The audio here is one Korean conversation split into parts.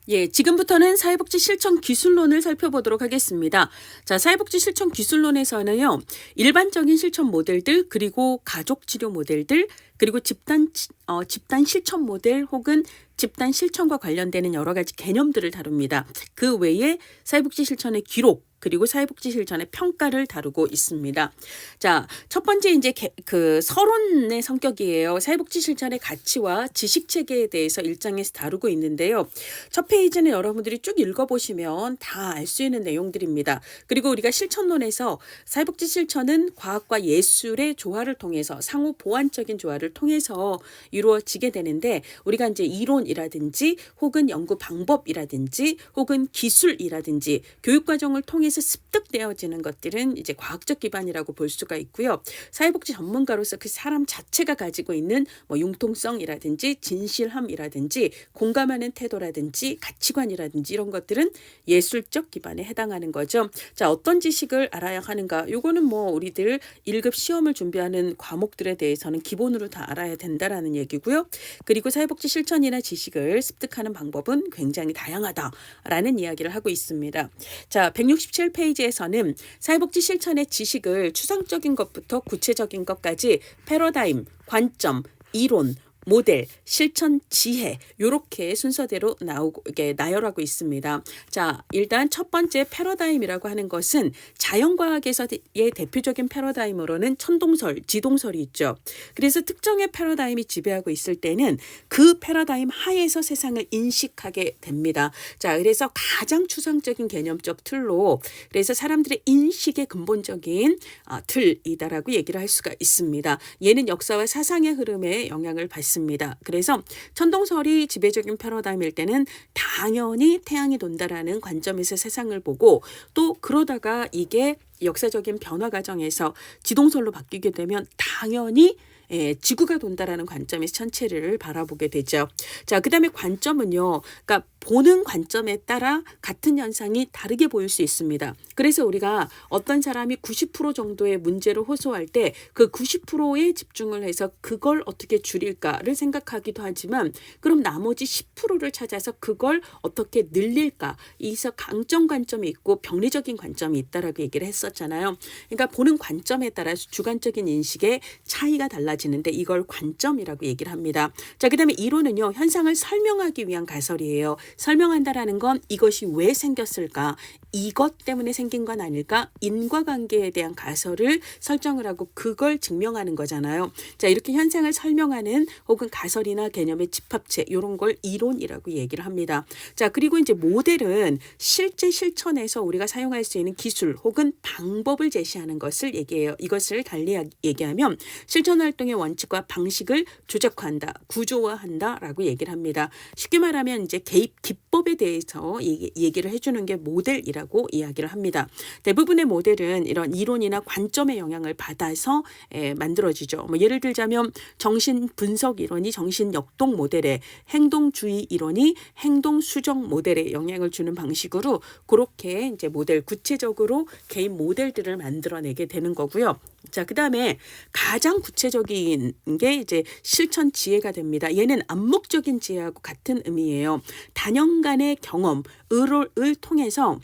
예, 지금부터는 사회복지 실천 기술론을 살펴보도록 하겠습니다. 자, 사회복지 실천 기술론에서는요, 일반적인 실천 모델들, 그리고 가족 치료 모델들, 그리고 집단 실천 모델 혹은 집단 실천과 관련되는 여러 가지 개념들을 다룹니다. 그 외에 사회복지 실천의 기록, 그리고 사회복지 실천의 평가를 다루고 있습니다. 자, 첫 번째 이제 그 서론의 성격이에요. 사회복지 실천의 가치와 지식 체계에 대해서 1장에서 다루고 있는데요. 첫 페이지는 여러분들이 쭉 읽어보시면 다 알 수 있는 내용들입니다. 그리고 우리가 실천론에서 사회복지 실천은 과학과 예술의 조화를 통해서 상호 보완적인 조화를 통해서 이루어지게 되는데 우리가 이제 이론이라든지 혹은 연구 방법이라든지 혹은 기술이라든지 교육과정을 통해서 습득되어지는 것들은 이제 과학적 기반이라고 볼 수가 있고요. 사회복지 전문가로서 그 사람 자체가 가지고 있는 뭐 융통성이라든지 진실함이라든지 공감하는 태도라든지 가치관이라든지 이런 것들은 예술적 기반에 해당하는 거죠. 자, 어떤 지식을 알아야 하는가? 요거는 뭐 우리들 1급 시험을 준비하는 과목들에 대해서는 기본으로 다 알아야 된다라는 얘기고요. 그리고 사회복지 실천이나 지식을 습득하는 방법은 굉장히 다양하다라는 이야기를 하고 있습니다. 자, 167페이지에서는 사회복지 실천의 지식을 추상적인 것부터 구체적인 것까지 패러다임, 관점, 이론, 모델, 실천, 지혜 이렇게 순서대로 이게 나열하고 있습니다. 자, 일단 첫 번째 패러다임이라고 하는 것은 자연과학에서의 대표적인 패러다임으로는 천동설, 지동설이 있죠. 그래서 특정의 패러다임이 지배하고 있을 때는 그 패러다임 하에서 세상을 인식하게 됩니다. 자, 그래서 가장 추상적인 개념적 틀로 그래서 사람들의 인식의 근본적인 틀이다라고 얘기를 할 수가 있습니다. 얘는 역사와 사상의 흐름에 영향을 받습니다. 그래서 천동설이 지배적인 패러다임일 때는 당연히 태양이 돈다라는 관점에서 세상을 보고 또 그러다가 이게 역사적인 변화 과정에서 지동설로 바뀌게 되면 당연히 지구가 돈다라는 관점에서 천체를 바라보게 되죠. 자, 그다음에 관점은요. 그러니까 보는 관점에 따라 같은 현상이 다르게 보일 수 있습니다. 그래서 우리가 어떤 사람이 90% 정도의 문제를 호소할 때 그 90%에 집중을 해서 그걸 어떻게 줄일까를 생각하기도 하지만 그럼 나머지 10%를 찾아서 그걸 어떻게 늘릴까? 이서 강점 관점이 있고 병리적인 관점이 있다라고 얘기를 했었잖아요. 그러니까 보는 관점에 따라서 주관적인 인식의 차이가 달라지는데 이걸 관점이라고 얘기를 합니다. 자, 그다음에 이론은요. 현상을 설명하기 위한 가설이에요. 설명한다라는 건 이것이 왜 생겼을까? 이것 때문에 생긴 건 아닐까? 인과관계에 대한 가설을 설정을 하고 그걸 증명하는 거잖아요. 자, 이렇게 현상을 설명하는 혹은 가설이나 개념의 집합체 이런 걸 이론이라고 얘기를 합니다. 자, 그리고 이제 모델은 실제 실천에서 우리가 사용할 수 있는 기술 혹은 방법을 제시하는 것을 얘기해요. 이것을 달리 얘기하면 실천활동의 원칙과 방식을 조작한다, 구조화한다라고 얘기를 합니다. 쉽게 말하면 이제 개입 기법에 대해서 얘기를 해주는 게 모델이라고 이야기를 합니다. 대부분의 모델은 이런 이론이나 관점의 영향을 받아서 만들어지죠. 뭐 예를 들자면 정신분석 이론이 정신역동 모델에 행동주의 이론이 행동수정 모델에 영향을 주는 방식으로 그렇게 이제 모델 구체적으로 개인 모델들을 만들어내게 되는 거고요. 자, 그다음에 가장 구체적인 게 이제 실천 지혜가 됩니다. 얘는 암묵적인 지혜하고 같은 의미예요. 단연간의 경험을 통해서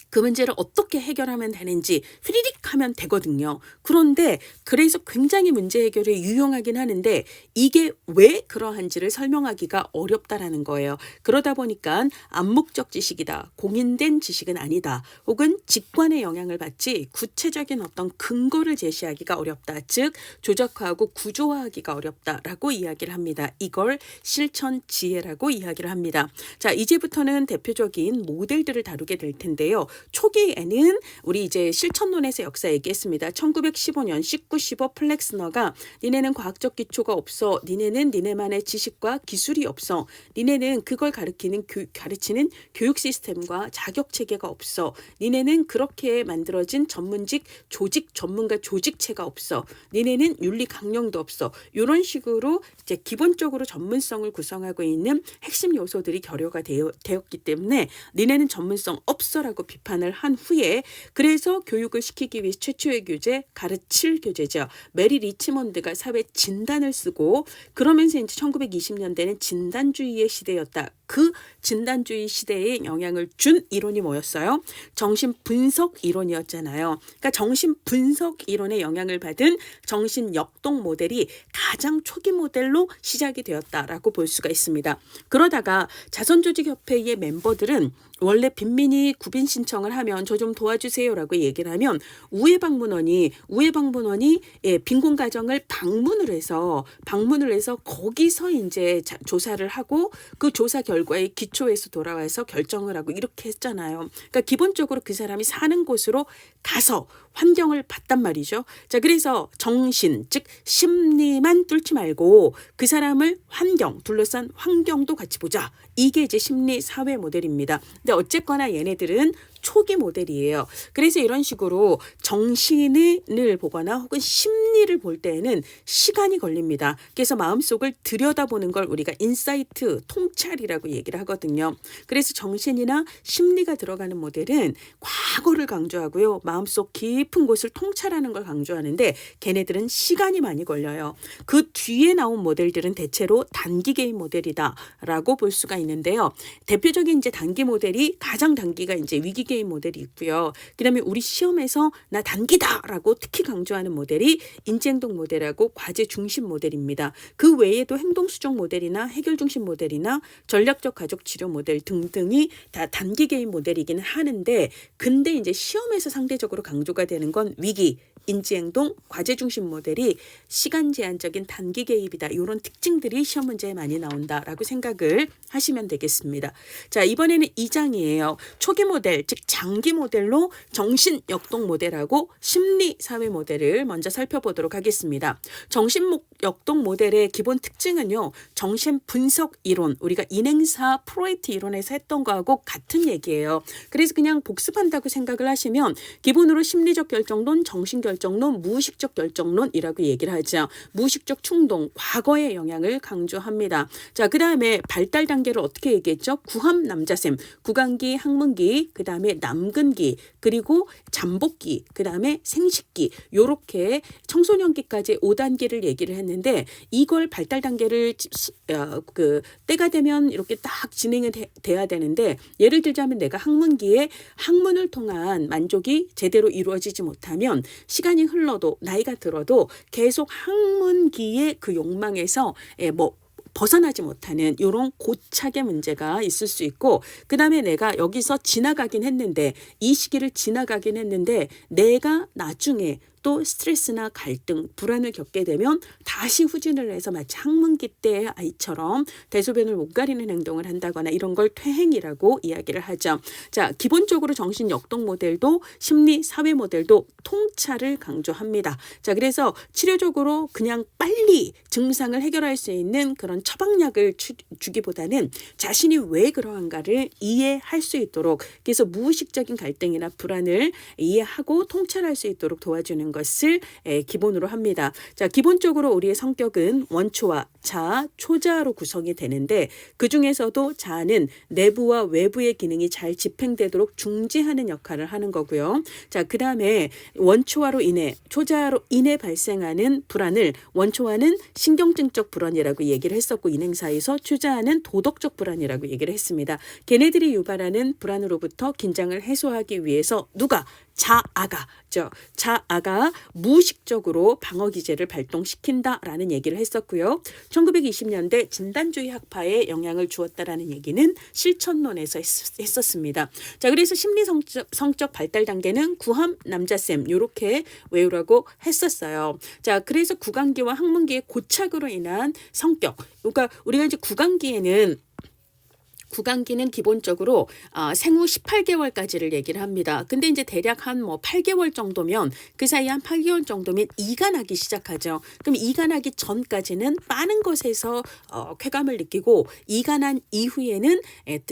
그 문제를 어떻게 해결하면 되는지 휘리릭 하면 되거든요. 그런데 그래서 굉장히 문제 해결에 유용하긴 하는데 이게 왜 그러한지를 설명하기가 어렵다라는 거예요. 그러다 보니까 암묵적 지식이다. 공인된 지식은 아니다. 혹은 직관의 영향을 받지 구체적인 어떤 근거를 제시하기가 어렵다. 즉 조작하고 구조화하기가 어렵다라고 이야기를 합니다. 이걸 실천 지혜라고 이야기를 합니다. 자, 이제부터는 대표적인 모델들을 다루게 될 텐데요. 초기에는 우리 이제 실천론에서 역사 얘기했습니다. 1915년 1915 플렉스너가 니네는 과학적 기초가 없어. 니네는 니네만의 지식과 기술이 없어. 니네는 그걸 가르치는 교육 시스템과 자격 체계가 없어. 니네는 그렇게 만들어진 전문직 조직 전문가 조직체가 없어. 니네는 윤리 강령도 없어. 이런 식으로 이제 기본적으로 전문성을 구성하고 있는 핵심 요소들이 결여가 되었기 때문에 니네는 전문성 없어라고 비판 개판을 한 후에 그래서 교육을 시키기 위해 최초의 교재 가르칠 교재죠. 메리 리치몬드가 사회 진단을 쓰고 그러면서 이제 1920년대는 진단주의의 시대였다. 그 진단주의 시대에 영향을 준 이론이 뭐였어요? 정신분석 이론이었잖아요. 그러니까 정신분석 이론에 영향을 받은 정신역동 모델이 가장 초기 모델로 시작이 되었다라고 볼 수가 있습니다. 그러다가 자선조직협회의 멤버들은 원래 빈민이 구빈 신청을 하면 저 좀 도와주세요라고 얘기를 하면 우회 방문원이 빈곤 가정을 방문을 해서 거기서 이제 조사를 하고 그 조사 결과에 기초해서 돌아와서 결정을 하고 이렇게 했잖아요. 그러니까 기본적으로 그 사람이 사는 곳으로 가서 환경을 봤단 말이죠. 자, 그래서 정신, 즉 심리만 뚫지 말고 그 사람을 둘러싼 환경도 같이 보자. 이게 이제 심리 사회 모델입니다. 근데 어쨌거나 얘네들은 초기 모델이에요. 그래서 이런 식으로 정신을 보거나 혹은 심리를 볼 때에는 시간이 걸립니다. 그래서 마음속을 들여다보는 걸 우리가 인사이트, 통찰이라고 얘기를 하거든요. 그래서 정신이나 심리가 들어가는 모델은 과거를 강조하고요. 마음속 깊은 곳을 통찰하는 걸 강조하는데 걔네들은 시간이 많이 걸려요. 그 뒤에 나온 모델들은 대체로 단기 개인 모델이다라고 볼 수가 있는데요. 대표적인 이제 단기 모델이 가장 단기가 이제 위기 개인 모델이 있고요. 그다음에 우리 시험에서 나 단기다라고 특히 강조하는 모델이 인지행동 모델하고 과제 중심 모델입니다. 그 외에도 행동 수정 모델이나 해결 중심 모델이나 전략적 가족 치료 모델 등등이 다 단기 개인 모델이기는 하는데 근데 이제 시험에서 상대적으로 강조가 되는 건 위기, 인지행동, 과제 중심 모델이 시간 제한적인 단기 개입이다. 이런 특징들이 시험 문제에 많이 나온다라고 생각을 하시면 되겠습니다. 자, 이번에는 2장이에요. 초기 모델, 즉 장기 모델로 정신 역동 모델하고 심리 사회 모델을 먼저 살펴보도록 하겠습니다. 정신 역동 모델의 기본 특징은요. 정신 분석 이론, 우리가 인행사 프로이트 이론에서 했던 거하고 같은 얘기예요. 그래서 그냥 복습한다고 생각을 하시면 기본으로 심리적 결정론, 정신 결정론, 무의식적 결정론이라고 얘기를 하죠. 무의식적 충동, 과거의 영향을 강조합니다. 자, 그 다음에 발달 단계를 어떻게 얘기했죠? 구함 남자샘, 구강기, 학문기, 그 다음에 남근기, 그리고 잠복기, 그 다음에 생식기, 요렇게 청소년기까지 5단계를 얘기를 했는데 이걸 발달 단계를 때가 되면 이렇게 딱 진행이 돼야 되는데 예를 들자면 내가 학문기에 학문을 통한 만족이 제대로 이루어지지 못하면 시간이 흘러도 나이가 들어도 계속 학문기의 그 욕망에서 벗어나지 못하는 이런 고착의 문제가 있을 수 있고 그 다음에 내가 여기서 지나가긴 했는데 이 시기를 지나가긴 했는데 내가 나중에 또 스트레스나 갈등, 불안을 겪게 되면 다시 후진을 해서 마치 학문기 때의 아이처럼 대소변을 못 가리는 행동을 한다거나 이런 걸 퇴행이라고 이야기를 하죠. 자, 기본적으로 정신 역동 모델도 심리 사회 모델도 통찰을 강조합니다. 자, 그래서 치료적으로 그냥 빨리 증상을 해결할 수 있는 그런 처방약을 주기보다는 자신이 왜 그러한가를 이해할 수 있도록 그래서 무의식적인 갈등이나 불안을 이해하고 통찰할 수 있도록 도와주는 것을 기본으로 합니다. 자, 기본적으로 우리의 성격은 원초와 자, 초자로 구성이 되는데 그 중에서도 자는 내부와 외부의 기능이 잘 집행되도록 중지하는 역할을 하는 거고요. 자, 그 다음에 원초화로 인해, 초자로 인해 발생하는 불안을 원초화는 신경증적 불안이라고 얘기를 했었고 인행사에서 초자는 도덕적 불안이라고 얘기를 했습니다. 걔네들이 유발하는 불안으로부터 긴장을 해소하기 위해서 누가? 자아가 무의식적으로 방어 기제를 발동시킨다라는 얘기를 했었고요. 1920년대 진단주의 학파에 영향을 주었다라는 얘기는 실천론에서 했었습니다. 자, 그래서 심리성적 발달 단계는 구함 남자쌤 이렇게 외우라고 했었어요. 자, 그래서 구강기와 학문기의 고착으로 인한 성격. 그러니까 우리가 이제 구강기는 기본적으로 생후 18개월까지를 얘기를 합니다. 근데 이제 대략 한 8개월 정도면 그 사이에 한 8개월 정도면 이가 나기 시작하죠. 그럼 이가 나기 전까지는 빠는 것에서 쾌감을 느끼고 이가 난 이후에는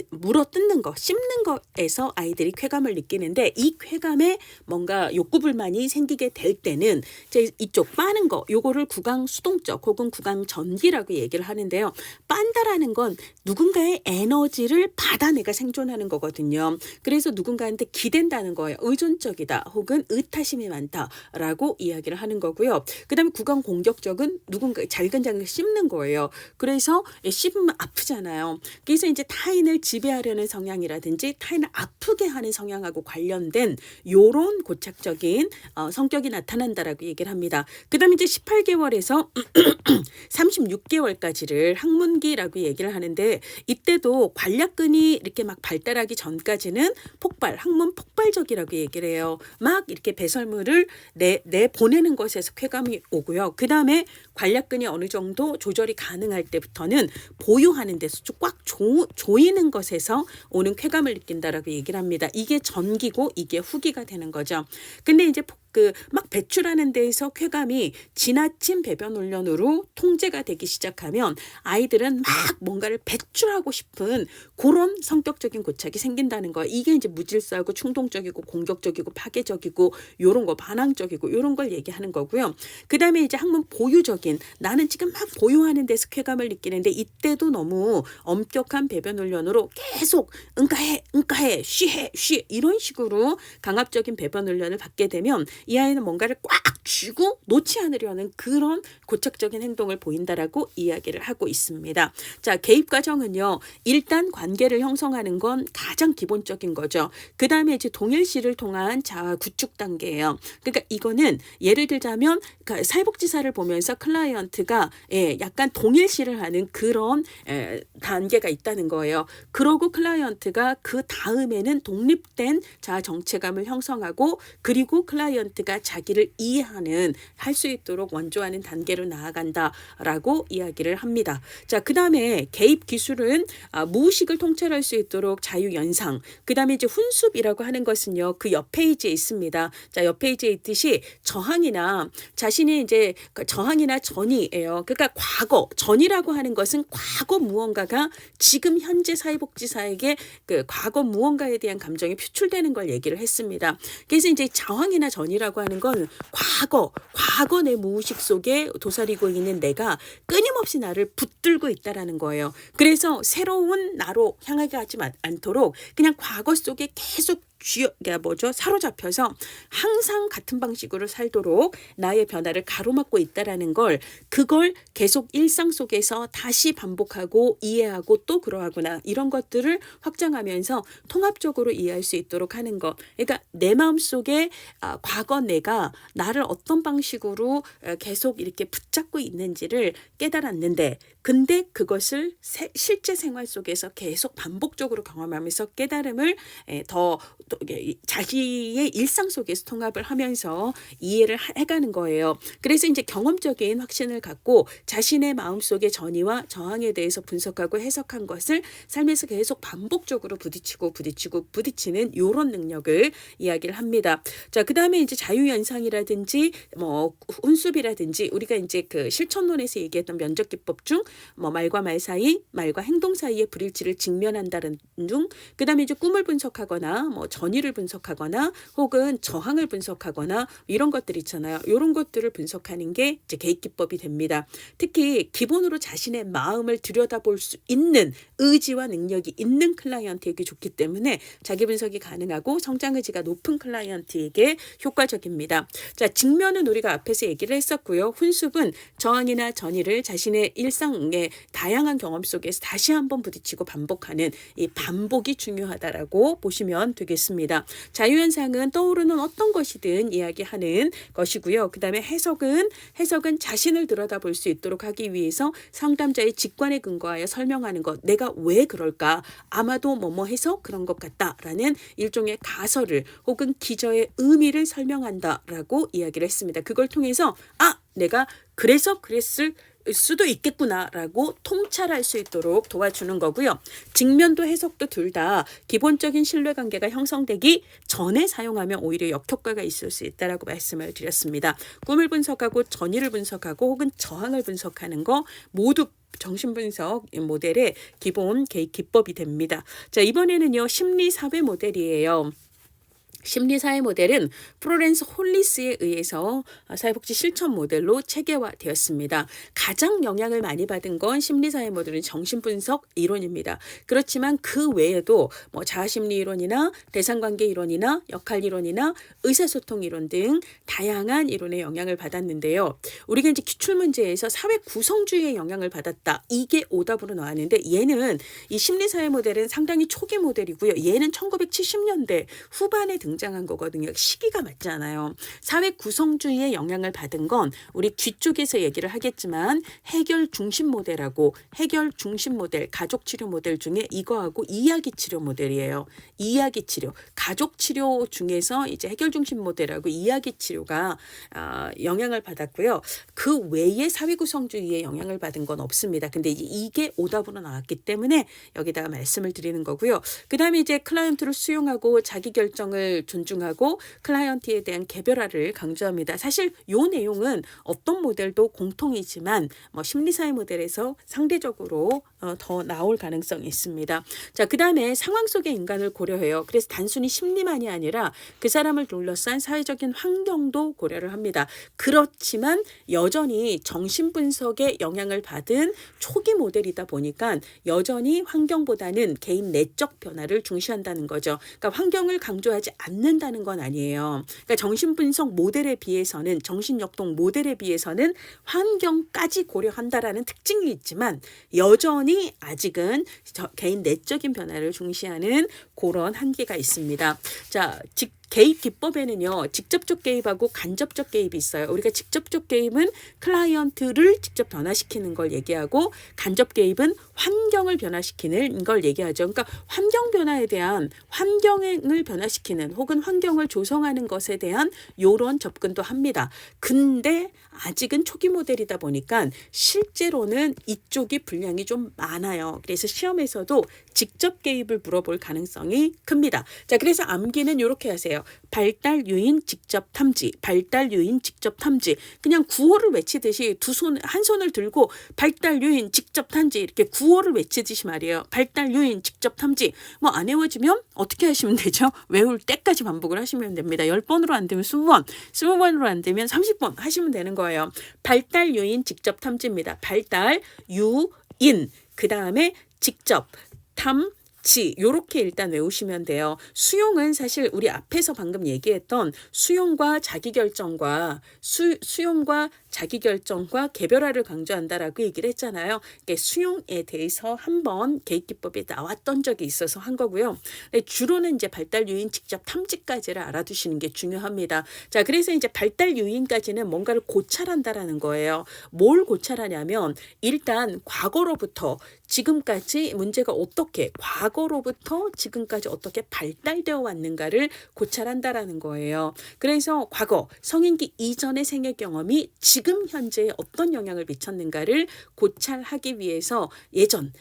물어 뜯는 거, 씹는 거에서 아이들이 쾌감을 느끼는데 이 쾌감에 뭔가 욕구불만이 생기게 될 때는 이제 이쪽 빠는 거, 요거를 구강 수동적 혹은 구강 전기라고 얘기를 하는데요. 빤다라는 건 누군가의 에너지 에너지를 받아 내가 생존하는 거거든요. 그래서 누군가한테 기댄다는 거예요. 의존적이다 혹은 의타심이 많다라고 이야기를 하는 거고요. 그다음에 구강 공격적은 누군가 잘근잘근 씹는 거예요. 그래서 씹으면 아프잖아요. 그래서 이제 타인을 지배하려는 성향이라든지 타인을 아프게 하는 성향하고 관련된 요런 고착적인 성격이 나타난다라고 얘기를 합니다. 그다음에 이제 18개월에서 36개월까지를 학문기라고 얘기를 하는데 이때도 관략근이 이렇게 막 발달하기 전까지는 학문 폭발적이라고 얘기를 해요. 막 이렇게 배설물을 내 보내는 것에서 쾌감이 오고요. 그다음에 관략근이 어느 정도 조절이 가능할 때부터는 보유하는 데서 꽉 조이는 것에서 오는 쾌감을 느낀다라고 얘기를 합니다. 이게 전기고 이게 후기가 되는 거죠. 근데 이제 막 배출하는 데에서 쾌감이 지나친 배변 훈련으로 통제가 되기 시작하면 아이들은 막 뭔가를 배출하고 싶은 그런 성격적인 고착이 생긴다는 거예요. 이게 이제 무질서하고 충동적이고 공격적이고 파괴적이고 요런 거 반항적이고 요런 걸 얘기하는 거고요. 그다음에 이제 학문 보유적인 나는 지금 막 보유하는 데서 쾌감을 느끼는데 이때도 너무 엄격한 배변 훈련으로 계속 응가해 쉬 이런 식으로 강압적인 배변 훈련을 받게 되면 이 아이는 뭔가를 꽉 쥐고 놓지 않으려는 그런 고착적인 행동을 보인다라고 이야기를 하고 있습니다. 자, 개입 과정은요. 일단 관계를 형성하는 건 가장 기본적인 거죠. 그 다음에 이제 동일시를 통한 자아 구축 단계예요. 그러니까 이거는 예를 들자면 사회복지사를 보면서 클라이언트가 약간 동일시를 하는 그런 단계가 있다는 거예요. 그러고 클라이언트가 그 다음에는 독립된 자아 정체감을 형성하고 그리고 클라이언트가 자기를 할 수 있도록 원조하는 단계로 나아간다라고 이야기를 합니다. 자, 그 다음에 개입 기술은 무의식을 통찰할 수 있도록 자유연상, 그 다음에 이제 훈습이라고 하는 것은요, 그 옆 페이지에 있습니다. 자, 옆 페이지에 있듯이 저항이나 자신이 이제 저항이나 전이에요. 그러니까 과거, 전이라고 하는 것은 과거 무언가가 지금 현재 사회복지사에게 그 과거 무언가에 대한 감정이 표출되는 걸 얘기를 했습니다. 그래서 이제 저항이나 전이라고 하는 건 과거 내 무의식 속에 도사리고 있는 내가 끊임없이 나를 붙들고 있다라는 거예요. 그래서 새로운 나로 향하게 하지 않도록 그냥 과거 속에 계속 사로잡혀서 항상 같은 방식으로 살도록 나의 변화를 가로막고 있다라는 그걸 계속 일상 속에서 다시 반복하고 이해하고 또 그러하구나 이런 것들을 확장하면서 통합적으로 이해할 수 있도록 하는 것. 그러니까 내 마음속에 과거 내가 나를 어떤 방식으로 계속 이렇게 붙잡고 있는지를 깨달았는데 근데 그것을 실제 생활 속에서 계속 반복적으로 경험하면서 깨달음을 더 자기의 일상 속에서 통합을 하면서 이해를 해가는 거예요. 그래서 이제 경험적인 확신을 갖고 자신의 마음속의 전이와 저항에 대해서 분석하고 해석한 것을 삶에서 계속 반복적으로 부딪히는 이런 능력을 이야기를 합니다. 자, 그 다음에 이제 자유연상이라든지 훈습이라든지 우리가 이제 그 실천론에서 얘기했던 면적 기법 중 말과 말 사이, 말과 행동 사이의 불일치를 직면한다는 중, 그 다음에 이제 꿈을 분석하거나 전의를 분석하거나 혹은 저항을 분석하거나 이런 것들 있잖아요. 이런 것들을 분석하는 게 이제 개입 기법이 됩니다. 특히 기본으로 자신의 마음을 들여다볼 수 있는 의지와 능력이 있는 클라이언트에게 좋기 때문에 자기 분석이 가능하고 성장 의지가 높은 클라이언트에게 효과적입니다. 자, 직면은 우리가 앞에서 얘기를 했었고요. 훈습은 저항이나 전의를 자신의 일상의 다양한 경험 속에서 다시 한번 부딪히고 반복하는 이 반복이 중요하다라고 보시면 되겠습니다. 자유현상은 떠오르는 어떤 것이든 이야기하는 것이고요. 그 다음에 해석은 자신을 들여다볼 수 있도록 하기 위해서 상담자의 직관에 근거하여 설명하는 것. 내가 왜 그럴까? 아마도 해서 그런 것 같다라는 일종의 가설을 혹은 기저의 의미를 설명한다라고 이야기를 했습니다. 그걸 통해서 내가 그래서 그랬을 수도 있겠구나라고 통찰할 수 있도록 도와주는 거고요. 직면도 해석도 둘 다 기본적인 신뢰관계가 형성되기 전에 사용하면 오히려 역효과가 있을 수 있다라고 말씀을 드렸습니다. 꿈을 분석하고 전의를 분석하고 혹은 저항을 분석하는 거 모두 정신분석 모델의 기본 개입 기법이 됩니다. 자, 이번에는요 심리사회 모델이에요. 심리사회 모델은 플로렌스 홀리스에 의해서 사회복지 실천 모델로 체계화되었습니다. 가장 영향을 많이 받은 건 심리사회 모델은 정신분석 이론입니다. 그렇지만 그 외에도 자아심리 이론이나 대상관계 이론이나 역할 이론이나 의사소통 이론 등 다양한 이론의 영향을 받았는데요. 우리가 이제 기출문제에서 사회 구성주의의 영향을 받았다. 이게 오답으로 나왔는데 얘는 이 심리사회 모델은 상당히 초기 모델이고요. 얘는 1970년대 후반에 등장한 거거든요. 시기가 맞지 않아요. 사회 구성주의의 영향을 받은 건 우리 뒤쪽에서 얘기를 하겠지만 해결 중심 모델하고 해결 중심 모델, 가족 치료 모델 중에 이거하고 이야기 치료 모델이에요. 이야기 치료, 가족 치료 중에서 이제 해결 중심 모델하고 이야기 치료가 영향을 받았고요. 그 외에 사회 구성주의의 영향을 받은 건 없습니다. 근데 이게 오답으로 나왔기 때문에 여기다가 말씀을 드리는 거고요. 그 다음에 이제 클라이언트를 수용하고 자기 결정을 존중하고 클라이언트에 대한 개별화를 강조합니다. 사실 이 내용은 어떤 모델도 공통이지만 심리사회 모델에서 상대적으로 더 나올 가능성이 있습니다. 자, 그 다음에 상황 속의 인간을 고려해요. 그래서 단순히 심리만이 아니라 그 사람을 둘러싼 사회적인 환경도 고려를 합니다. 그렇지만 여전히 정신분석의 영향을 받은 초기 모델이다 보니까 여전히 환경보다는 개인 내적 변화를 중시한다는 거죠. 그러니까 환경을 강조하지 않는다는 건 아니에요. 그러니까 정신분석 모델에 비해서는 정신역동 모델에 비해서는 환경까지 고려한다라는 특징이 있지만 여전히 아직은 개인 내적인 변화를 중시하는 그런 한계가 있습니다. 자, 개입 기법에는요. 직접적 개입하고 간접적 개입이 있어요. 우리가 직접적 개입은 클라이언트를 직접 변화시키는 걸 얘기하고 간접 개입은 환경을 변화시키는 걸 얘기하죠. 그러니까 환경 변화에 대한 환경을 변화시키는 혹은 환경을 조성하는 것에 대한 이런 접근도 합니다. 근데 아직은 초기 모델이다 보니까 실제로는 이쪽이 분량이 좀 많아요. 그래서 시험에서도 직접 개입을 물어볼 가능성이 큽니다. 자, 그래서 암기는 이렇게 하세요. 발달 요인 직접 탐지, 발달 요인 직접 탐지. 그냥 구호를 외치듯이 한 손을 들고 발달 요인 직접 탐지 이렇게 구호를 외치듯이 말이에요. 발달 요인 직접 탐지. 안 외워지면 어떻게 하시면 되죠? 외울 때까지 반복을 하시면 됩니다. 10번으로 안 되면 20번, 20번으로 안 되면 30번 하시면 되는 거예요. 발달 요인 직접 탐지입니다. 발달 요인, 그 다음에 직접 탐지 요렇게 일단 외우시면 돼요. 수용은 사실 우리 앞에서 방금 얘기했던 수용과 자기결정과 수용과 자기결정과 개별화를 강조한다라고 얘기를 했잖아요. 그러니까 수용에 대해서 한번 개입기법에 나왔던 적이 있어서 한 거고요. 주로는 이제 발달 요인 직접 탐지까지를 알아두시는 게 중요합니다. 자, 그래서 이제 발달 요인까지는 뭔가를 고찰한다라는 거예요. 뭘 고찰하냐면 일단 과거로부터 지금까지 문제가 어떻게 과거로부터 지금까지 어떻게 발달되어 왔는가를 고찰한다라는 거예요. 그래서 과거 성인기 이전의 생애 경험이 지금 현재에 어떤 영향을 미쳤는가를 고찰하기 위해서 예전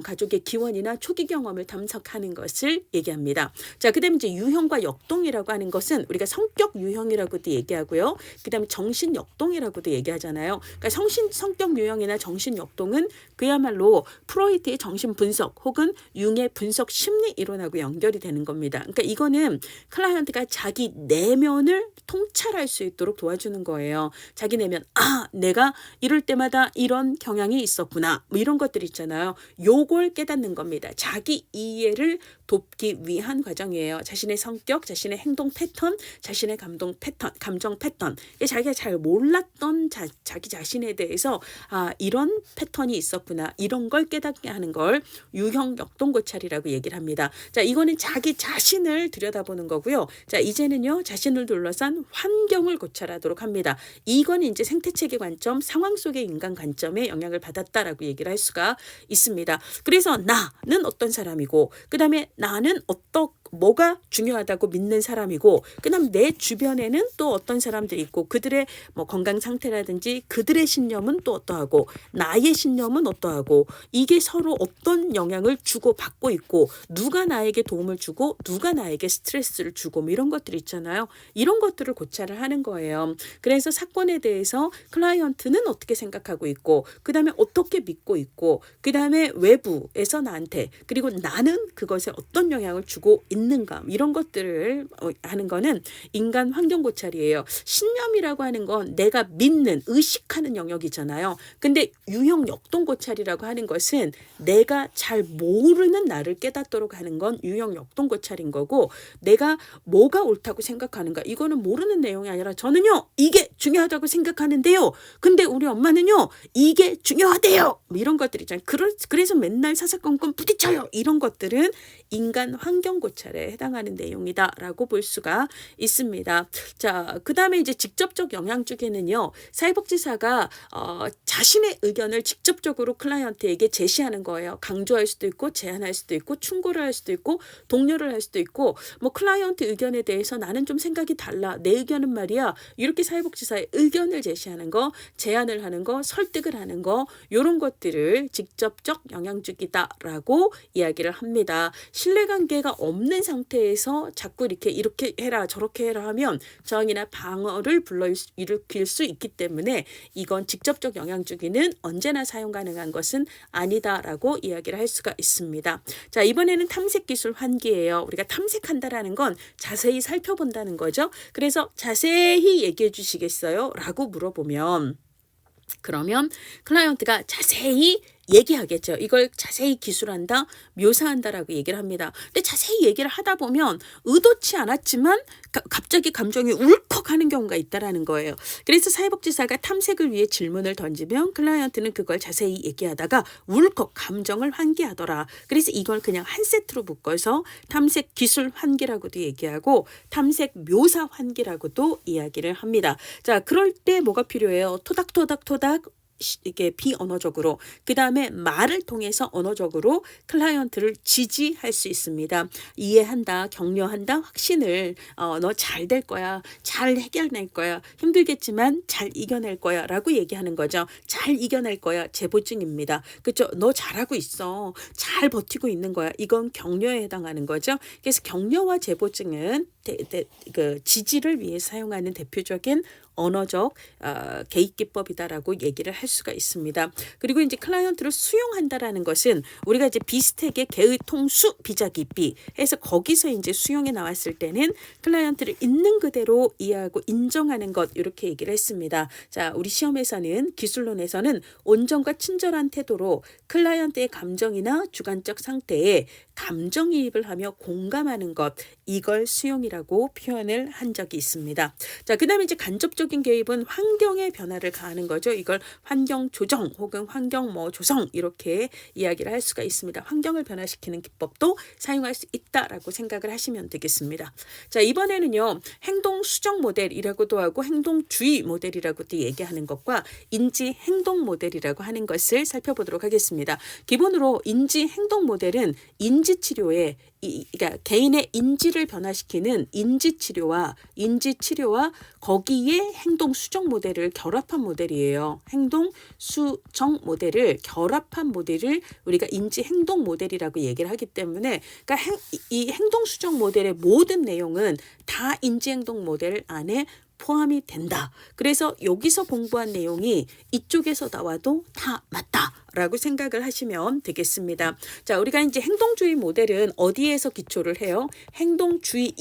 가족의 기원이나 초기 경험을 탐색하는 것을 얘기합니다. 자, 그다음에 이제 유형과 역동이라고 하는 것은 우리가 성격 유형이라고도 얘기하고요. 그다음에 정신 역동이라고도 얘기하잖아요. 그러니까 성격 유형이나 정신 역동은 그야말로 프로이트의 정신 분석 혹은 융의 분석 심리 이론하고 연결이 되는 겁니다. 그러니까 이거는 클라이언트가 자기 내면을 통찰할 수 있도록 도와주는 거예요. 자기 내면 내가 이럴 때마다 이런 경향이 있었구나 이런 것들 있잖아요. 요걸 깨닫는 겁니다. 자기 이해를 돕기 위한 과정이에요. 자신의 성격, 자신의 행동 패턴, 자신의 감정 패턴 자기가 잘 몰랐던 자기 자신에 대해서 이런 패턴이 있었구나 이런 걸 깨닫게 하는 걸 유형 역동 고찰이라고 얘기를 합니다. 자, 이거는 자기 자신을 들여다보는 거고요. 자, 이제는요 자신을 둘러싼 환경을 고찰하도록 합니다. 이건 이제 생태체계 관점, 상황 속의 인간 관점에 영향을 받았다라고 얘기를 할 수가 있습니다. 그래서 나는 어떤 사람이고, 그 다음에 나는 뭐가 중요하다고 믿는 사람이고, 그 다음 내 주변에는 또 어떤 사람들이 있고 그들의 건강 상태라든지 그들의 신념은 또 어떠하고 나의 신념은 어떠하고 이게 서로 어떤 영향을 주고 받고 있고 누가 나에게 도움을 주고 누가 나에게 스트레스를 주고 이런 것들 있잖아요. 이런 것들을 고찰을 하는 거예요. 그래서 사건에 대해서 클라이언트는 어떻게 생각하고 있고 그 다음에 어떻게 믿고 있고 그 다음에 외부에서 나한테 그리고 나는 그것에 어떤 영향을 주고 있는 믿는감 이런 것들을 하는 거는 인간 환경 고찰이에요. 신념이라고 하는 건 내가 믿는 의식하는 영역이잖아요. 근데 유형 역동 고찰이라고 하는 것은 내가 잘 모르는 나를 깨닫도록 하는 건 유형 역동 고찰인 거고 내가 뭐가 옳다고 생각하는가 이거는 모르는 내용이 아니라 저는요 이게 중요하다고 생각하는데요. 근데 우리 엄마는요 이게 중요하대요. 뭐 이런 것들이잖아요. 그래서 맨날 사사건건 부딪혀요. 이런 것들은 인간 환경 고찰에 해당하는 내용이다라고 볼 수가 있습니다. 자, 그다음에 이제 직접적 영향 주기는요. 사회복지사가 자신의 의견을 직접적으로 클라이언트에게 제시하는 거예요. 강조할 수도 있고 제안할 수도 있고 충고를 할 수도 있고 독려를 할 수도 있고 뭐 클라이언트 의견에 대해서 나는 좀 생각이 달라. 내 의견은 말이야. 이렇게 사회복지사의 의견을 제시하는 거, 제안을 하는 거, 설득을 하는 거 이런 것들을 직접적 영향 주기다라고 이야기를 합니다. 신뢰관계가 없는 상태에서 자꾸 이렇게 해라 저렇게 해라 하면 저항이나 방어를 불러일으킬 수 있기 때문에 이건 직접적 영향 주기는 언제나 사용 가능한 것은 아니다라고 이야기를 할 수가 있습니다. 자, 이번에는 탐색 기술 환기예요. 우리가 탐색한다라는 건 자세히 살펴본다는 거죠. 그래서 자세히 얘기해 주시겠어요? 라고 물어보면 그러면 클라이언트가 자세히 얘기하겠죠. 이걸 자세히 기술한다, 묘사한다라고 얘기를 합니다. 근데 자세히 얘기를 하다 보면 의도치 않았지만 갑자기 감정이 울컥하는 경우가 있다라는 거예요. 그래서 사회복지사가 탐색을 위해 질문을 던지면 클라이언트는 그걸 자세히 얘기하다가 울컥 감정을 환기하더라. 그래서 이걸 그냥 한 세트로 묶어서 탐색 기술 환기라고도 얘기하고 탐색 묘사 환기라고도 이야기를 합니다. 자, 그럴 때 뭐가 필요해요? 토닥토닥토닥 이게 비언어적으로 그 다음에 말을 통해서 언어적으로 클라이언트를 지지할 수 있습니다. 이해한다, 격려한다, 확신을 너 잘 될 거야, 잘 해결낼 거야, 힘들겠지만 잘 이겨낼 거야 라고 얘기하는 거죠. 잘 이겨낼 거야 제보증입니다. 그렇죠? 너 잘하고 있어, 잘 버티고 있는 거야. 이건 격려에 해당하는 거죠. 그래서 격려와 제보증은 그 지지를 위해 사용하는 대표적인 언어적 개입 기법이다라고 얘기를 할 수가 있습니다. 그리고 이제 클라이언트를 수용한다라는 것은 우리가 이제 비슷하게 개의 통수 비자기비 해서 거기서 이제 수용에 나왔을 때는 클라이언트를 있는 그대로 이해하고 인정하는 것 이렇게 얘기를 했습니다. 자, 우리 시험에서는 기술론에서는 온전과 친절한 태도로 클라이언트의 감정이나 주관적 상태에 감정이입을 하며 공감하는 것 이걸 수용이라고 표현을 한 적이 있습니다. 자, 그다음에 이제 간접적인 개입은 환경의 변화를 가하는 거죠. 이걸 환경 조정 혹은 환경 조성 이렇게 이야기를 할 수가 있습니다. 환경을 변화시키는 기법도 사용할 수 있다라고 생각을 하시면 되겠습니다. 자, 이번에는요. 행동 수정 모델이라고도 하고 행동주의 모델이라고도 얘기하는 것과 인지 행동 모델이라고 하는 것을 살펴보도록 하겠습니다. 기본으로 인지 행동 모델은 인지 치료에 그러니까 개인의 인지를 변화시키는 인지 치료와 거기에 행동 수정 모델을 결합한 모델이에요. 행동 수정 모델을 결합한 모델을 우리가 인지 행동 모델이라고 얘기를 하기 때문에 그러니까 이 행동 수정 모델의 모든 내용은 다 인지 행동 모델 안에 포함이 된다. 그래서 여기서 공부한 내용이 이쪽에서 나와도 다 맞다라고 생각을 하시면 되겠습니다. 자, 우리가 이제 행동주의 모델은 어디에서 기초를 해요? 행동주의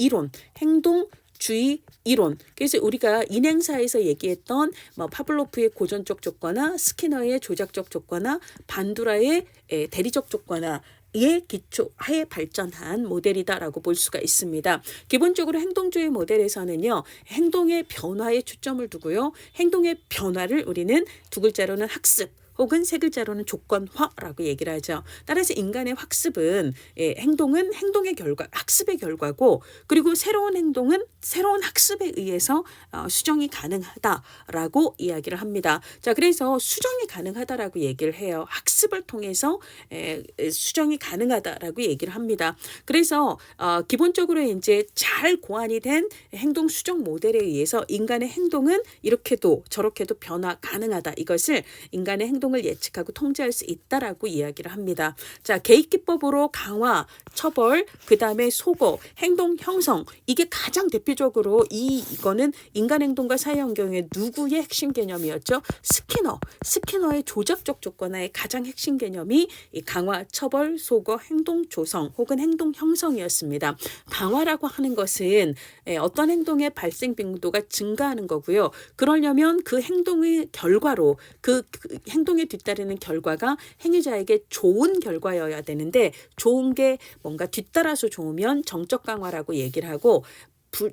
이론. 그래서 우리가 인행사에서 얘기했던 파블로프의 고전적 조건화, 스키너의 조작적 조건화, 반두라의 대리적 조건화 의 기초하에 발전한 모델이다라고 볼 수가 있습니다. 기본적으로 행동주의 모델에서는요. 행동의 변화에 초점을 두고요. 행동의 변화를 우리는 두 글자로는 학습 혹은 세 글자로는 조건화라고 얘기를 하죠. 따라서 인간의 학습은 행동은 행동의 결과, 학습의 결과고 그리고 새로운 행동은 새로운 학습에 의해서 수정이 가능하다라고 이야기를 합니다. 자, 그래서 수정이 가능하다라고 얘기를 해요. 학습을 통해서 수정이 가능하다라고 얘기를 합니다. 그래서 기본적으로 이제 잘 고안이 된 행동 수정 모델에 의해서 인간의 행동은 이렇게도 저렇게도 변화 가능하다. 이것을 인간의 행동 행동을 예측하고 통제할 수 있다라고 이야기를 합니다. 자, 개입기법으로 강화, 처벌, 그 다음에 소거, 행동 형성, 이게 가장 대표적으로 이거는 인간 행동과 사회 환경의 누구의 핵심 개념이었죠? 스키너의 조작적 조건화의 가장 핵심 개념이 이 강화, 처벌, 소거, 행동 조성 혹은 행동 형성이었습니다. 강화라고 하는 것은 어떤 행동의 발생 빈도가 증가하는 거고요. 그러려면 그 행동의 결과로 그 행동에 뒤따르는 결과가 행위자에게 좋은 결과여야 되는데 좋은 게 뭔가 뒤따라서 좋으면 정적 강화라고 얘기를 하고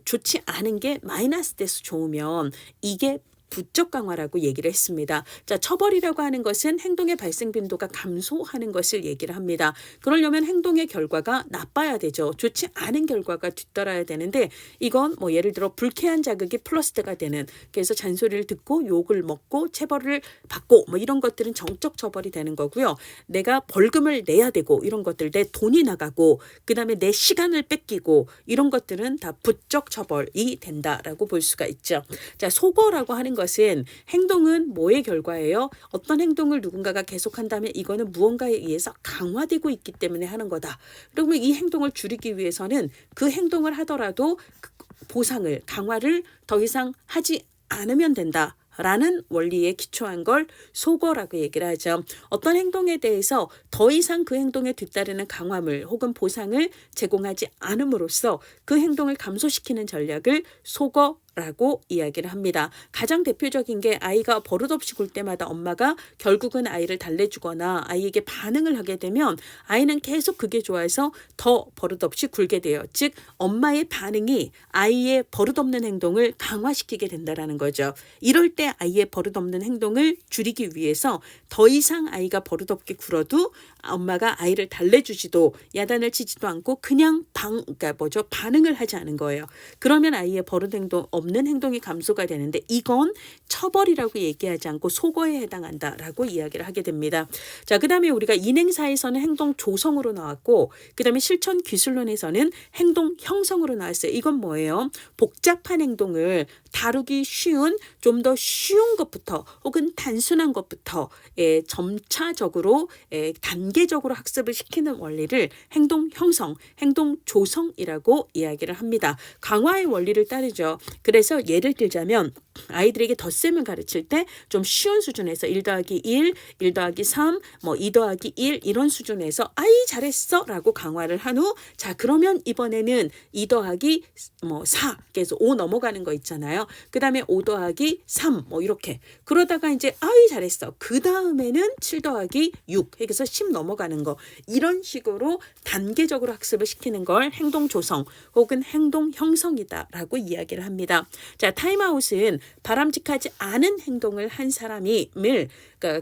좋지 않은 게 마이너스 돼서 좋으면 이게 부적 강화라고 얘기를 했습니다. 자, 처벌이라고 하는 것은 행동의 발생 빈도가 감소하는 것을 얘기를 합니다. 그러려면 행동의 결과가 나빠야 되죠. 좋지 않은 결과가 뒤따라야 되는데 이건 뭐 예를 들어 불쾌한 자극이 플러스가 되는, 그래서 잔소리를 듣고 욕을 먹고 체벌을 받고 뭐 이런 것들은 정적 처벌이 되는 거고요. 내가 벌금을 내야 되고 이런 것들, 내 돈이 나가고 그다음에 내 시간을 뺏기고 이런 것들은 다 부적 처벌이 된다라고 볼 수가 있죠. 자, 소거라고 하는 것은 행동은 뭐의 결과예요? 어떤 행동을 누군가가 계속한다면 이거는 무언가에 의해서 강화되고 있기 때문에 하는 거다. 그러면 이 행동을 줄이기 위해서는 그 행동을 하더라도 보상을, 강화를 더 이상 하지 않으면 된다. 라는 원리에 기초한 걸 소거라고 얘기를 하죠. 어떤 행동에 대해서 더 이상 그 행동에 뒤따르는 강화물 혹은 보상을 제공하지 않음으로써 그 행동을 감소시키는 전략을 소거라고 이야기를 합니다. 가장 대표적인 게 아이가 버릇없이 굴 때마다 엄마가 결국은 아이를 달래주거나 아이에게 반응을 하게 되면 아이는 계속 그게 좋아해서 더 버릇없이 굴게 돼요. 즉 엄마의 반응이 아이의 버릇없는 행동을 강화시키게 된다는 거죠. 이럴 때 아이의 버릇없는 행동을 줄이기 위해서 더 이상 아이가 버릇없게 굴어도 엄마가 아이를 달래주지도 야단을 치지도 않고 그냥 반응을 하지 않은 거예요. 그러면 아이의 버릇 행동 없는 행동이 감소가 되는데 이건 처벌이라고 얘기하지 않고 소거에 해당한다라고 이야기를 하게 됩니다. 자, 그다음에 우리가 인행사에서는 행동 조성으로 나왔고 그다음에 실천 기술론에서는 행동 형성으로 나왔어요. 이건 뭐예요? 복잡한 행동을 다루기 쉬운, 좀 더 쉬운 것부터 혹은 단순한 것부터 점차적으로 단계적으로 학습을 시키는 원리를 행동 형성, 행동 조성이라고 이야기를 합니다. 강화의 원리를 따르죠. 그래서 예를 들자면 아이들에게 덧셈을 가르칠 때 좀 쉬운 수준에서 1 더하기 1, 1 더하기 3, 2 더하기 1 이런 수준에서 아이 잘했어 라고 강화를 한 후 자 그러면 이번에는 2 더하기 4 그래서 5 넘어가는 거 있잖아요. 그 다음에 5 더하기 3 이렇게 그러다가 이제 아이 잘했어. 그 다음에는 7 더하기 6 그래서 10 넘어가는 거 이런 식으로 단계적으로 학습을 시키는 걸 행동 조성 혹은 행동 형성이다라고 이야기를 합니다. 자, 타임아웃은 바람직하지 않은 행동을 한 사람임을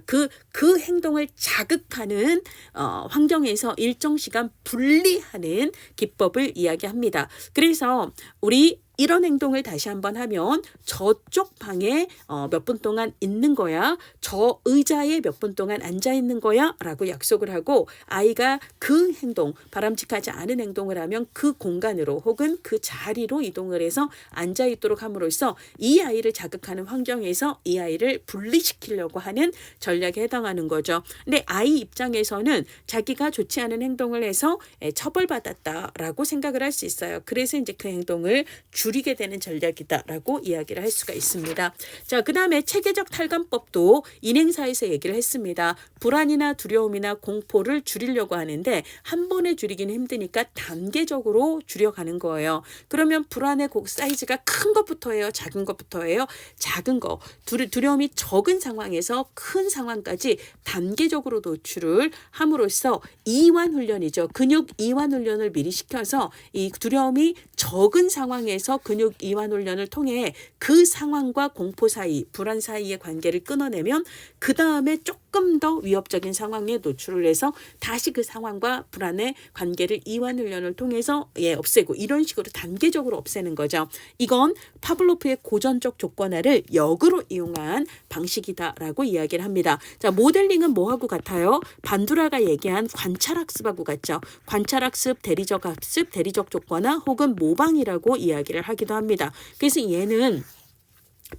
그 행동을 자극하는 환경에서 일정 시간 분리하는 기법을 이야기합니다. 그래서 우리 이런 행동을 다시 한번 하면 저쪽 방에 몇 분 동안 있는 거야. 저 의자에 몇 분 동안 앉아 있는 거야. 라고 약속을 하고 아이가 그 행동, 바람직하지 않은 행동을 하면 그 공간으로 혹은 그 자리로 이동을 해서 앉아 있도록 함으로써 이 아이를 자극하는 환경에서 이 아이를 분리시키려고 하는 전략에 해당하는 거죠. 근데 아이 입장에서는 자기가 좋지 않은 행동을 해서 처벌받았다라고 생각을 할 수 있어요. 그래서 이제 그 행동을 줄이게 되는 전략이다라고 이야기를 할 수가 있습니다. 자, 그 다음에 체계적 탈감법도 인행사에서 얘기를 했습니다. 불안이나 두려움이나 공포를 줄이려고 하는데 한 번에 줄이기는 힘드니까 단계적으로 줄여가는 거예요. 그러면 불안의 사이즈가 큰 것부터 해요? 작은 것부터 해요? 작은 거. 두려움이 적은 상황에서 큰 상황까지 단계적으로 노출을 함으로써 이완 훈련이죠. 근육 이완 훈련을 미리 시켜서 이 두려움이 적은 상황에서 근육 이완 훈련을 통해 그 상황과 공포 사이, 불안 사이의 관계를 끊어내면 그 다음에 조금 더 위협적인 상황에 노출을 해서 다시 그 상황과 불안의 관계를 이완 훈련을 통해서 없애고 이런 식으로 단계적으로 없애는 거죠. 이건 파블로프의 고전적 조건화를 역으로 이용한 방식이다라고 이야기를 합니다. 자, 모델링은 뭐하고 같아요? 반두라가 얘기한 관찰학습하고 같죠. 관찰학습, 대리적 학습, 대리적 조건화 혹은 모방이라고 이야기를 하기도 합니다. 그래서 얘는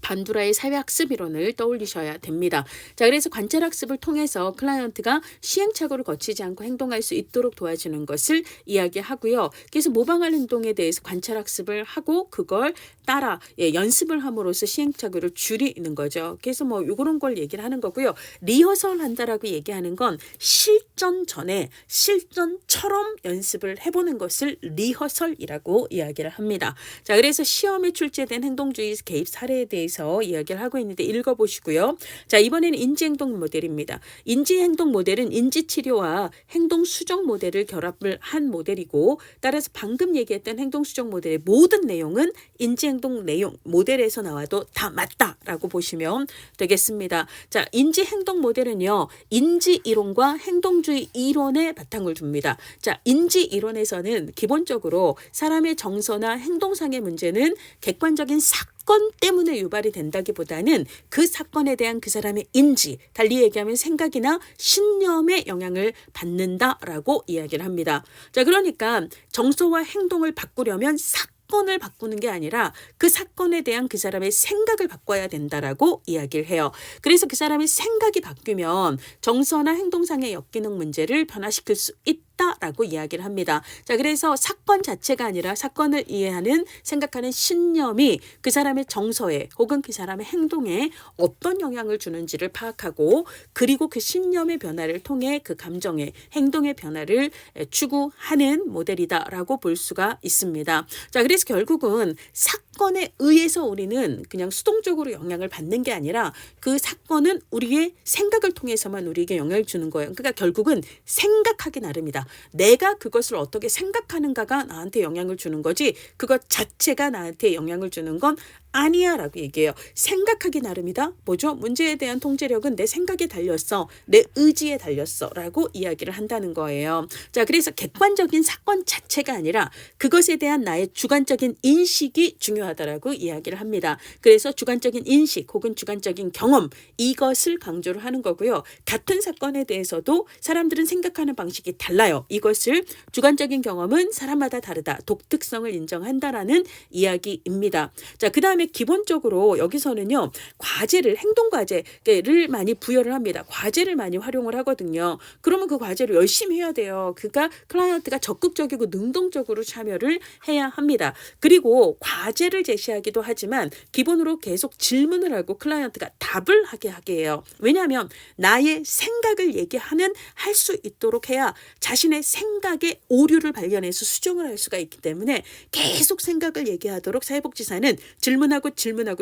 반두라의 사회학습 이론을 떠올리셔야 됩니다. 자, 그래서 관찰학습을 통해서 클라이언트가 시행착오를 거치지 않고 행동할 수 있도록 도와주는 것을 이야기하고요. 그래서 모방할 행동에 대해서 관찰학습을 하고 그걸 따라 연습을 함으로써 시행착오를 줄이는 거죠. 그래서 뭐 요런 걸 얘기를 하는 거고요. 리허설 한다라고 얘기하는 건 실전 전에 실전처럼 연습을 해보는 것을 리허설이라고 이야기를 합니다. 자, 그래서 시험에 출제된 행동주의 개입 사례에 대해서 이야기를 하고 있는데 읽어보시고요. 자, 이번에는 인지행동 모델입니다. 인지행동 모델은 인지치료와 행동수정 모델을 결합을 한 모델이고 따라서 방금 얘기했던 행동수정 모델의 모든 내용은 인지행동 내용 모델에서 나와도 다 맞다라고 보시면 되겠습니다. 자, 인지행동 모델은요. 인지이론과 행동주의 이론에 바탕을 둡니다. 자, 인지이론에서는 기본적으로 사람의 정서나 행동상의 문제는 객관적인 사건 때문에 유발이 된다기보다는 그 사건에 대한 그 사람의 인지, 달리 얘기하면 생각이나 신념에 영향을 받는다라고 이야기를 합니다. 자, 그러니까 정서와 행동을 바꾸려면 사건을 바꾸는 게 아니라 그 사건에 대한 그 사람의 생각을 바꿔야 된다라고 이야기를 해요. 그래서 그 사람의 생각이 바뀌면 정서나 행동상의 역기능 문제를 변화시킬 수 있다라고 이야기를 합니다. 자, 그래서 사건 자체가 아니라 사건을 이해하는 생각하는 신념이 그 사람의 정서에 혹은 그 사람의 행동에 어떤 영향을 주는지를 파악하고 그리고 그 신념의 변화를 통해 그 감정의 행동의 변화를 추구하는 모델이다라고 볼 수가 있습니다. 자, 그래서 결국은 사건에 의해서 우리는 그냥 수동적으로 영향을 받는 게 아니라 그 사건은 우리의 생각을 통해서만 우리에게 영향을 주는 거예요. 그러니까 결국은 생각하기 나름이다. 내가 그것을 어떻게 생각하는가가 나한테 영향을 주는 거지 그것 자체가 나한테 영향을 주는 건 아니야 라고 얘기해요. 생각하기 나름이다. 뭐죠? 문제에 대한 통제력은 내 생각에 달렸어. 내 의지에 달렸어. 라고 이야기를 한다는 거예요. 자, 그래서 객관적인 사건 자체가 아니라 그것에 대한 나의 주관적인 인식이 중요하다라고 이야기를 합니다. 그래서 주관적인 인식 혹은 주관적인 경험 이것을 강조를 하는 거고요. 같은 사건에 대해서도 사람들은 생각하는 방식이 달라요. 이것을 주관적인 경험은 사람마다 다르다. 독특성을 인정한다라는 이야기입니다. 자, 그 다음에 기본적으로 여기서는요. 과제를 행동 과제를 많이 부여를 합니다. 과제를 많이 활용을 하거든요. 그러면 그 과제를 열심히 해야 돼요. 그러니까 클라이언트가 적극적이고 능동적으로 참여를 해야 합니다. 그리고 과제를 제시하기도 하지만 기본으로 계속 질문을 하고 클라이언트가 답을 하게 해요. 왜냐하면 나의 생각을 얘기하는 할 수 있도록 해야 자신의 생각의 오류를 발견해서 수정을 할 수가 있기 때문에 계속 생각을 얘기하도록 사회복지사는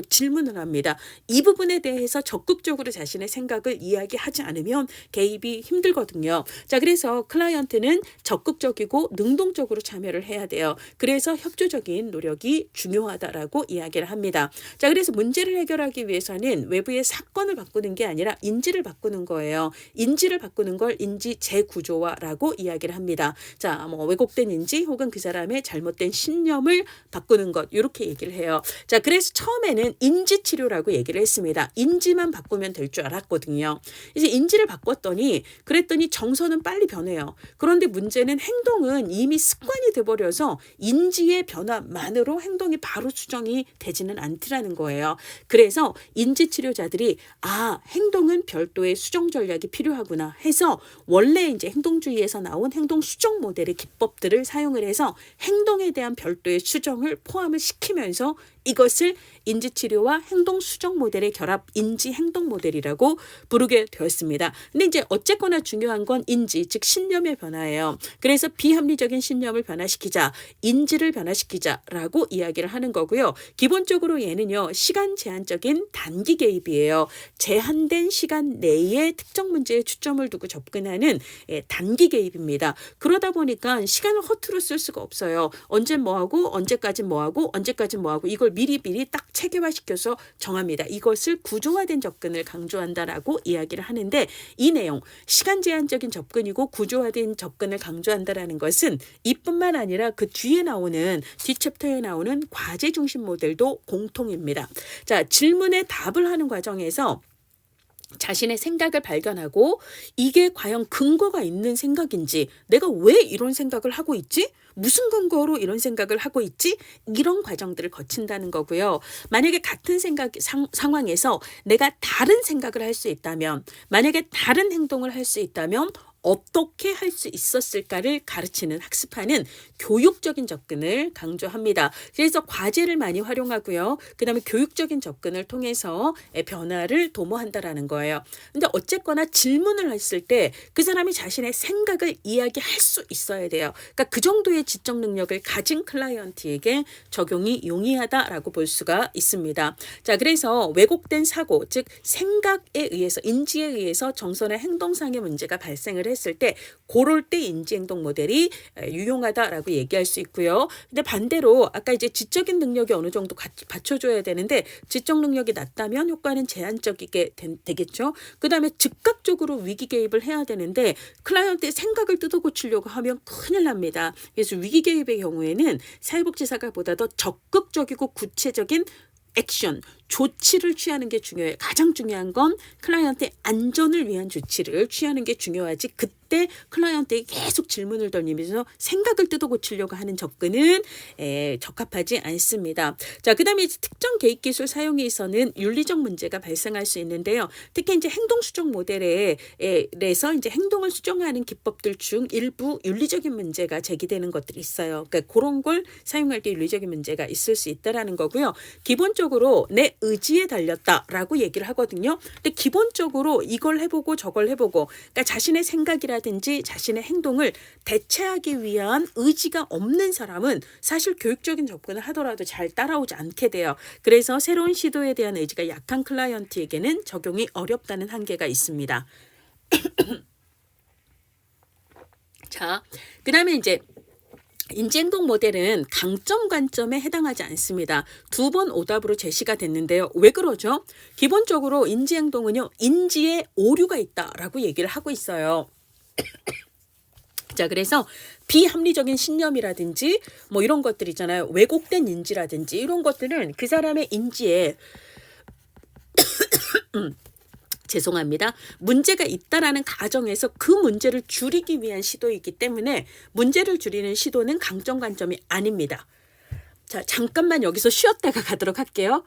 질문을 합니다. 이 부분에 대해서 적극적으로 자신의 생각을 이야기하지 않으면 개입이 힘들거든요. 자, 그래서 클라이언트는 적극적이고 능동적으로 참여를 해야 돼요. 그래서 협조적인 노력이 중요하다라고 이야기를 합니다. 자, 그래서 문제를 해결하기 위해서는 외부의 사건을 바꾸는 게 아니라 인지를 바꾸는 거예요. 인지를 바꾸는 걸 인지 재구조화라고 이야기를 합니다. 자, 뭐 왜곡된 인지 혹은 그 사람의 잘못된 신념을 바꾸는 것 이렇게 얘기를 해요. 자, 그래서 처음에는 인지치료라고 얘기를 했습니다. 인지만 바꾸면 될 줄 알았거든요. 이제 인지를 바꿨더니 그랬더니 정서는 빨리 변해요. 그런데 문제는 행동은 이미 습관이 돼버려서 인지의 변화만으로 행동이 바로 수정이 되지는 않더라는 거예요. 그래서 인지치료자들이 행동은 별도의 수정 전략이 필요하구나 해서 원래 이제 행동주의에서 나온 행동 수정 모델의 기법들을 사용을 해서 행동에 대한 별도의 수정을 포함을 시키면서 이것을 인지치료와 행동수정 모델의 결합 인지행동 모델이라고 부르게 되었습니다. 근데 이제 어쨌거나 중요한 건 인지, 즉 신념의 변화예요. 그래서 비합리적인 신념을 변화시키자, 인지를 변화시키자라고 이야기를 하는 거고요. 기본적으로 얘는요. 시간 제한적인 단기 개입이에요. 제한된 시간 내에 특정 문제에 초점을 두고 접근하는 단기 개입입니다. 그러다 보니까 시간을 허투루 쓸 수가 없어요. 언제 뭐하고 언제까지 뭐하고 언제까지 뭐하고 이걸 미리 딱 체계화시켜서 정합니다. 이것을 구조화된 접근을 강조한다라고 이야기를 하는데 이 내용 시간 제한적인 접근이고 구조화된 접근을 강조한다라는 것은 이뿐만 아니라 그 뒤에 나오는 뒷챕터에 나오는 과제 중심 모델도 공통입니다. 자, 질문에 답을 하는 과정에서 자신의 생각을 발견하고 이게 과연 근거가 있는 생각인지 내가 왜 이런 생각을 하고 있지? 무슨 근거로 이런 생각을 하고 있지? 이런 과정들을 거친다는 거고요. 만약에 같은 상황에서 내가 다른 생각을 할 수 있다면, 만약에 다른 행동을 할 수 있다면 어떻게 할 수 있었을까를 가르치는 학습하는 교육적인 접근을 강조합니다. 그래서 과제를 많이 활용하고요. 그다음에 교육적인 접근을 통해서 변화를 도모한다라는 거예요. 근데 어쨌거나 질문을 했을 때 그 사람이 자신의 생각을 이야기할 수 있어야 돼요. 그러니까 그 정도의 지적 능력을 가진 클라이언트에게 적용이 용이하다라고 볼 수가 있습니다. 자, 그래서 왜곡된 사고, 즉 생각에 의해서, 인지에 의해서 정서나 행동상의 문제가 발생을 했을 때 그럴 때 인지행동 모델이 유용하다라고 얘기할 수 있고요. 근데 반대로 아까 이제 지적인 능력이 어느 정도 받쳐줘야 되는데 지적 능력이 낮다면 효과는 제한적이게 되겠죠. 그 다음에 즉각적으로 위기 개입을 해야 되는데 클라이언트의 생각을 뜯어고치려고 하면 큰일 납니다. 그래서 위기 개입의 경우에는 사회복지사가 보다 더 적극적이고 구체적인 액션, 조치를 취하는 게 중요해요. 가장 중요한 건 클라이언트의 안전을 위한 조치를 취하는 게 중요하지, 그때 클라이언트에게 계속 질문을 던지면서 생각을 뜯어고치려고 하는 접근은 적합하지 않습니다. 자, 그 다음에 특정 개입 기술 사용에 있어서는 윤리적 문제가 발생할 수 있는데요. 특히 이제 행동 수정 모델에서 이제 행동을 수정하는 기법들 중 일부 윤리적인 문제가 제기되는 것들이 있어요. 그러니까 그런 걸 사용할 때 윤리적인 문제가 있을 수 있다라는 거고요. 기본적으로 내 의지에 달렸다라고 얘기를 하거든요. 근데 기본적으로 이걸 해보고 저걸 해보고, 그러니까 자신의 생각이라든지 자신의 행동을 대체하기 위한 의지가 없는 사람은 사실 교육적인 접근을 하더라도 잘 따라오지 않게 돼요. 그래서 새로운 시도에 대한 의지가 약한 클라이언트에게는 적용이 어렵다는 한계가 있습니다. 자, 그 다음에 이제 인지행동 모델은 강점 관점에 해당하지 않습니다. 2번 오답으로 제시가 됐는데요. 왜 그러죠? 기본적으로 인지행동은요, 인지에 오류가 있다라고 얘기를 하고 있어요. 자, 그래서 비합리적인 신념이라든지 뭐 이런 것들 있잖아요. 왜곡된 인지라든지 이런 것들은 그 사람의 인지에 죄송합니다. 문제가 있다라는 가정에서 그 문제를 줄이기 위한 시도이기 때문에 문제를 줄이는 시도는 강점 관점이 아닙니다. 자, 잠깐만 여기서 쉬었다가 가도록 할게요.